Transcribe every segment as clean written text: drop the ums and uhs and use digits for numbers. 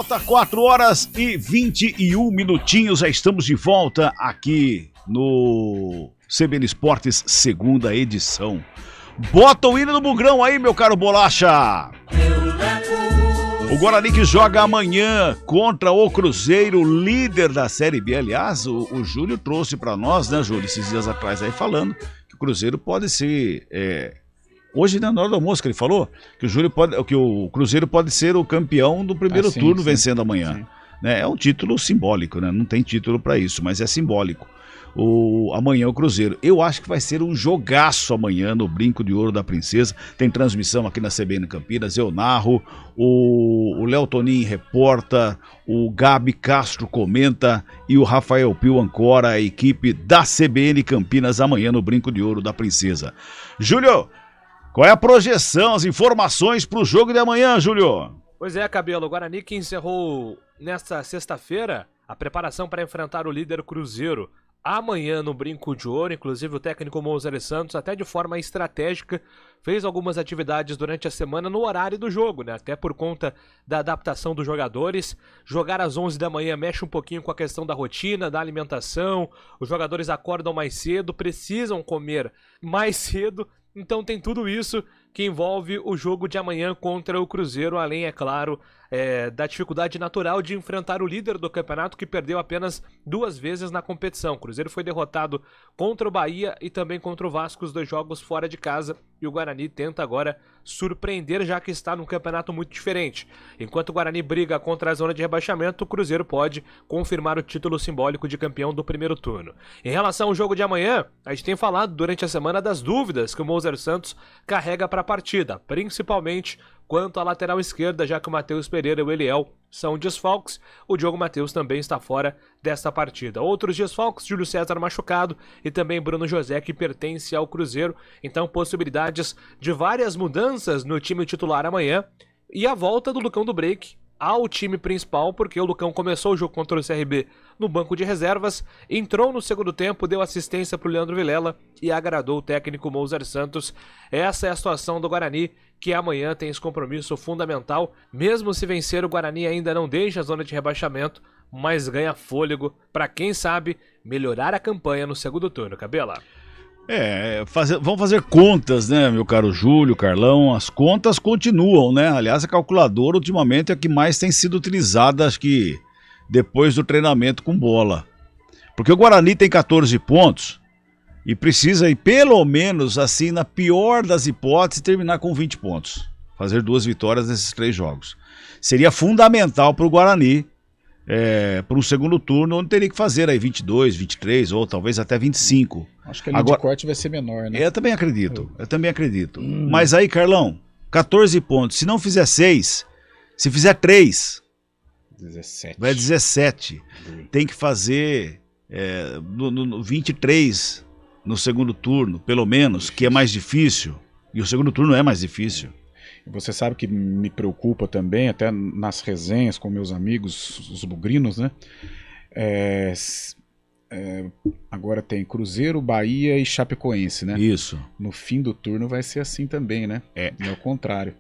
Falta 4 horas e 21 minutinhos, já estamos de volta aqui no CBN Esportes, segunda edição. Bota o hino do Bugrão aí, meu caro Bolacha! O Guarani que joga amanhã contra o Cruzeiro, líder da Série B. Aliás, o Júlio trouxe para nós, né, Júlio, esses dias atrás aí falando que o Cruzeiro pode ser... Hoje, na hora do almoço, que ele falou que o Cruzeiro pode ser o campeão do primeiro turno, vencendo amanhã. Né? É um título simbólico, né? Não tem título para isso, mas é simbólico. Amanhã o Cruzeiro. Eu acho que vai ser um jogaço amanhã no Brinco de Ouro da Princesa. Tem transmissão aqui na CBN Campinas, eu narro, o Léo Tonin reporta, o Gabi Castro comenta e o Rafael Pio ancora a equipe da CBN Campinas amanhã no Brinco de Ouro da Princesa. Júlio, qual é a projeção, as informações para o jogo de amanhã, Júlio? Pois é, Cabelo, o Guarani que encerrou nesta sexta-feira a preparação para enfrentar o líder Cruzeiro. Amanhã no Brinco de Ouro, inclusive o técnico Moisés Santos, até de forma estratégica, fez algumas atividades durante a semana no horário do jogo, né? Até por conta da adaptação dos jogadores. Jogar às 11 da manhã mexe um pouquinho com a questão da rotina, da alimentação. Os jogadores acordam mais cedo, precisam comer mais cedo. Então tem tudo isso que envolve o jogo de amanhã contra o Cruzeiro, além, é claro, da dificuldade natural de enfrentar o líder do campeonato que perdeu apenas 2 vezes na competição. O Cruzeiro foi derrotado contra o Bahia e também contra o Vasco, os 2 jogos fora de casa, e o Guarani tenta agora surpreender, já que está num campeonato muito diferente. Enquanto o Guarani briga contra a zona de rebaixamento, o Cruzeiro pode confirmar o título simbólico de campeão do primeiro turno. Em relação ao jogo de amanhã, a gente tem falado durante a semana das dúvidas que o Moisés Santos carrega para a partida, principalmente quanto à lateral esquerda, já que o Matheus Pereira e o Eliel são desfalques, o Diogo Matheus também está fora desta partida. Outros desfalques, Júlio César machucado e também Bruno José, que pertence ao Cruzeiro. Então, possibilidades de várias mudanças no time titular amanhã e a volta do Lucão do Break ao time principal, porque o Lucão começou o jogo contra o CRB no banco de reservas, entrou no segundo tempo, deu assistência para o Leandro Vilela e agradou o técnico Moisés Santos. Essa é a situação do Guarani, que amanhã tem esse compromisso fundamental. Mesmo se vencer, o Guarani ainda não deixa a zona de rebaixamento, mas ganha fôlego para, quem sabe, melhorar a campanha no segundo turno. Cabela? Vamos fazer contas, né, meu caro Júlio, Carlão? As contas continuam, né? Aliás, a calculadora ultimamente é a que mais tem sido utilizada, acho que depois do treinamento com bola. Porque o Guarani tem 14 pontos e precisa ir pelo menos, assim, na pior das hipóteses, terminar com 20 pontos. Fazer 2 vitórias nesses 3 jogos. Seria fundamental para o Guarani, para um segundo turno, onde teria que fazer aí 22, 23 ou talvez até 25. Acho que a linha de corte vai ser menor, né? Eu também acredito. Mas aí, Carlão, 14 pontos. Se não fizer 6, se fizer 3, 17. Vai 17. Tem que fazer 23 no segundo turno, pelo menos, que é mais difícil. E o segundo turno é mais difícil. Você sabe que me preocupa também, até nas resenhas com meus amigos, os bugrinos, né? Agora tem Cruzeiro, Bahia e Chapecoense, né? Isso. No fim do turno vai ser assim também, né? E ao contrário.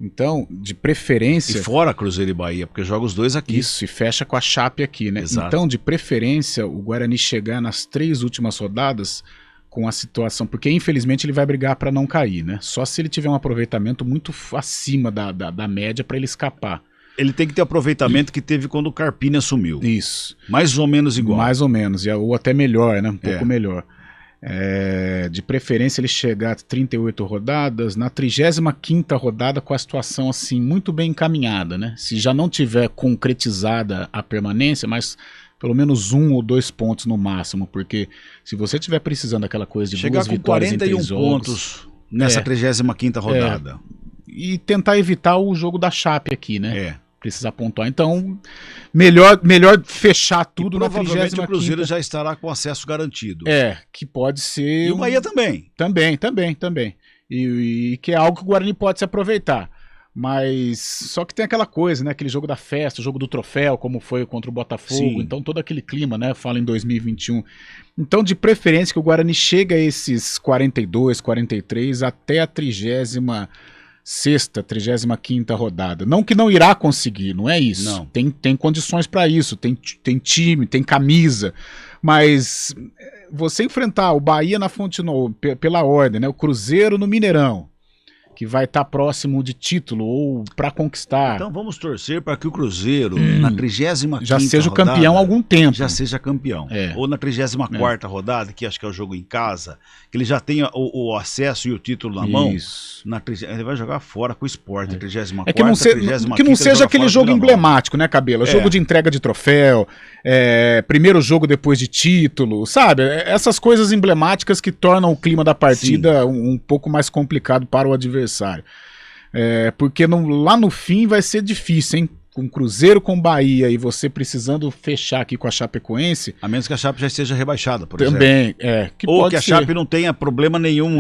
Então, de preferência... E fora Cruzeiro e Bahia, porque joga os 2 aqui. Isso, e fecha com a Chape aqui, né? Exato. Então, de preferência, o Guarani chegar nas 3 últimas rodadas com a situação, porque infelizmente ele vai brigar para não cair, né? Só se ele tiver um aproveitamento muito acima da média para ele escapar. Ele tem que ter o aproveitamento que teve quando o Carpini assumiu. Isso. Mais ou menos igual. Mais ou menos, ou até melhor, né? Um pouco melhor. De preferência ele chegar a 38 rodadas, na 35ª rodada com a situação assim muito bem encaminhada, né? Se já não tiver concretizada a permanência, mas pelo menos 1 ou 2 pontos no máximo, porque se você estiver precisando daquela coisa de chegar 2 vitórias em 3 jogos... Chegar com 41 pontos nessa 35ª rodada. E tentar evitar o jogo da Chape aqui, né? Precisar pontuar. Então, melhor fechar tudo na 35ª. Provavelmente o Cruzeiro já estará com acesso garantido. Que pode ser... E o Bahia também. Também. E que é algo que o Guarani pode se aproveitar. Mas só que tem aquela coisa, né? Aquele jogo da festa, o jogo do troféu, como foi contra o Botafogo. Sim. Então todo aquele clima, né? Fala em 2021. Então, de preferência que o Guarani chegue a esses 42, 43 até a 30ª 36ª, 35ª rodada. Não que não irá conseguir, não é isso. Não. Tem condições para isso, tem time, tem camisa, mas você enfrentar o Bahia na Fonte Nova, pela ordem, né, o Cruzeiro no Mineirão, que vai estar próximo de título ou para conquistar. Então vamos torcer para que o Cruzeiro, na 35ª já seja o rodada, campeão há algum tempo. já seja campeão. Ou na 34ª rodada, que acho que é o jogo em casa, que ele já tenha o acesso e o título na mão. Ele vai jogar fora com o Sport, 34ª, que não seja aquele jogo emblemático, né, Cabelo? Jogo de entrega de troféu, primeiro jogo depois de título, sabe? Essas coisas emblemáticas que tornam o clima da partida um pouco mais complicado para o adversário. Porque lá no fim vai ser difícil, hein? Com Cruzeiro, com Bahia e você precisando fechar aqui com a Chapecoense. A menos que a Chape já esteja rebaixada, por também, exemplo. Ou que a Chape não tenha problema nenhum,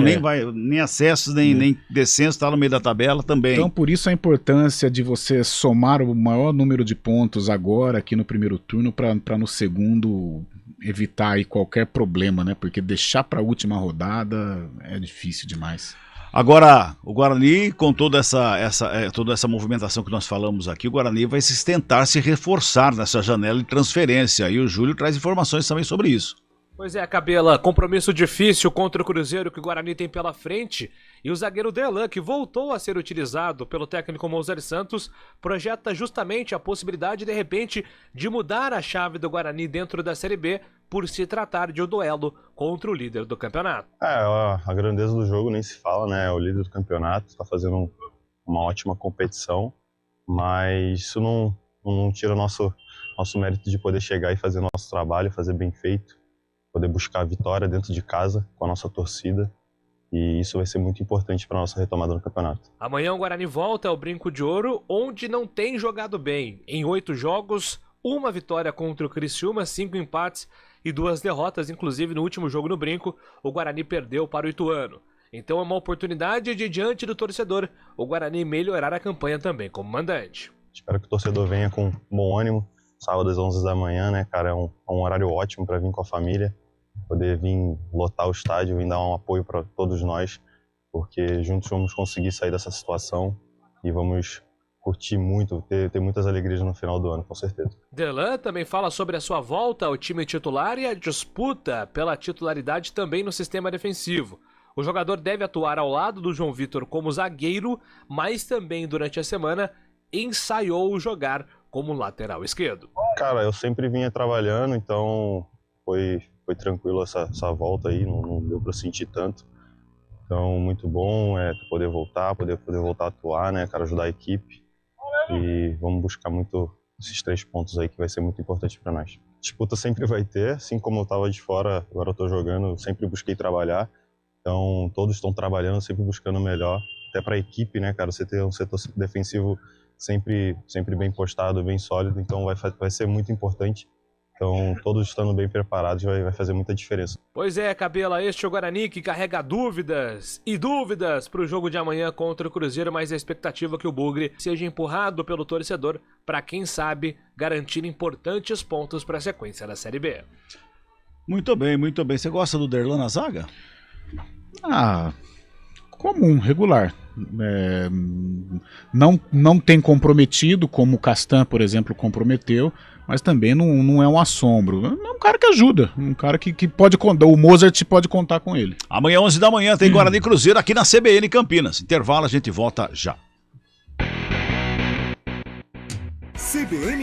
nem acessos, nem descenso, está no meio da tabela também. Então por isso a importância de você somar o maior número de pontos agora aqui no primeiro turno para no segundo evitar aí qualquer problema, né? Porque deixar para a última rodada é difícil demais. Agora, o Guarani, com toda essa movimentação que nós falamos aqui, o Guarani vai tentar se reforçar nessa janela de transferência. E o Júlio traz informações também sobre isso. Pois é, Cabela, compromisso difícil contra o Cruzeiro que o Guarani tem pela frente. E o zagueiro Derlan, que voltou a ser utilizado pelo técnico Moser Santos, projeta justamente a possibilidade, de repente, de mudar a chave do Guarani dentro da Série B, por se tratar de um duelo contra o líder do campeonato. A grandeza do jogo nem se fala, né? O líder do campeonato está fazendo uma ótima competição, mas isso não tira nosso mérito de poder chegar e fazer nosso trabalho, fazer bem feito, poder buscar a vitória dentro de casa com a nossa torcida. E isso vai ser muito importante para a nossa retomada no campeonato. Amanhã o Guarani volta ao Brinco de Ouro, onde não tem jogado bem. Em 8 jogos, 1 vitória contra o Criciúma, 5 empates e 2 derrotas. Inclusive, no último jogo no Brinco, o Guarani perdeu para o Ituano. Então é uma oportunidade de, diante do torcedor, o Guarani melhorar a campanha também como mandante. Espero que o torcedor venha com bom ânimo. Sábado às 11 da manhã, né, cara? É um horário ótimo para vir com a família. Poder vir lotar o estádio, vir dar um apoio para todos nós, porque juntos vamos conseguir sair dessa situação e vamos curtir muito, ter muitas alegrias no final do ano, com certeza. Derlan também fala sobre a sua volta ao time titular e a disputa pela titularidade também no sistema defensivo. O jogador deve atuar ao lado do João Vitor como zagueiro, mas também durante a semana ensaiou jogar como lateral esquerdo. Cara, eu sempre vinha trabalhando, então foi tranquilo essa volta aí, não deu para sentir tanto. Então, muito bom poder voltar a atuar, né, cara, ajudar a equipe. E vamos buscar muito esses 3 pontos aí que vai ser muito importante para nós. Disputa sempre vai ter, assim como eu estava de fora, agora eu estou jogando, eu sempre busquei trabalhar. Então, todos estão trabalhando, sempre buscando o melhor, até para a equipe, né, cara, você ter um setor defensivo sempre bem postado, bem sólido, então vai ser muito importante. Então, todos estando bem preparados vai fazer muita diferença. Pois é, Cabela, este é o Guarani que carrega dúvidas para o jogo de amanhã contra o Cruzeiro, mas a expectativa é que o Bugre seja empurrado pelo torcedor para, quem sabe, garantir importantes pontos para a sequência da Série B. Muito bem, muito bem. Você gosta do Derlan na zaga? Comum, regular. Não tem comprometido, como o Castan, por exemplo, comprometeu, mas também não é um assombro. É um cara que ajuda, um cara que pode contar. O Mozart pode contar com ele. Amanhã, 11 da manhã, tem Guarani e Cruzeiro aqui na CBN Campinas. Intervalo, a gente volta já. CBN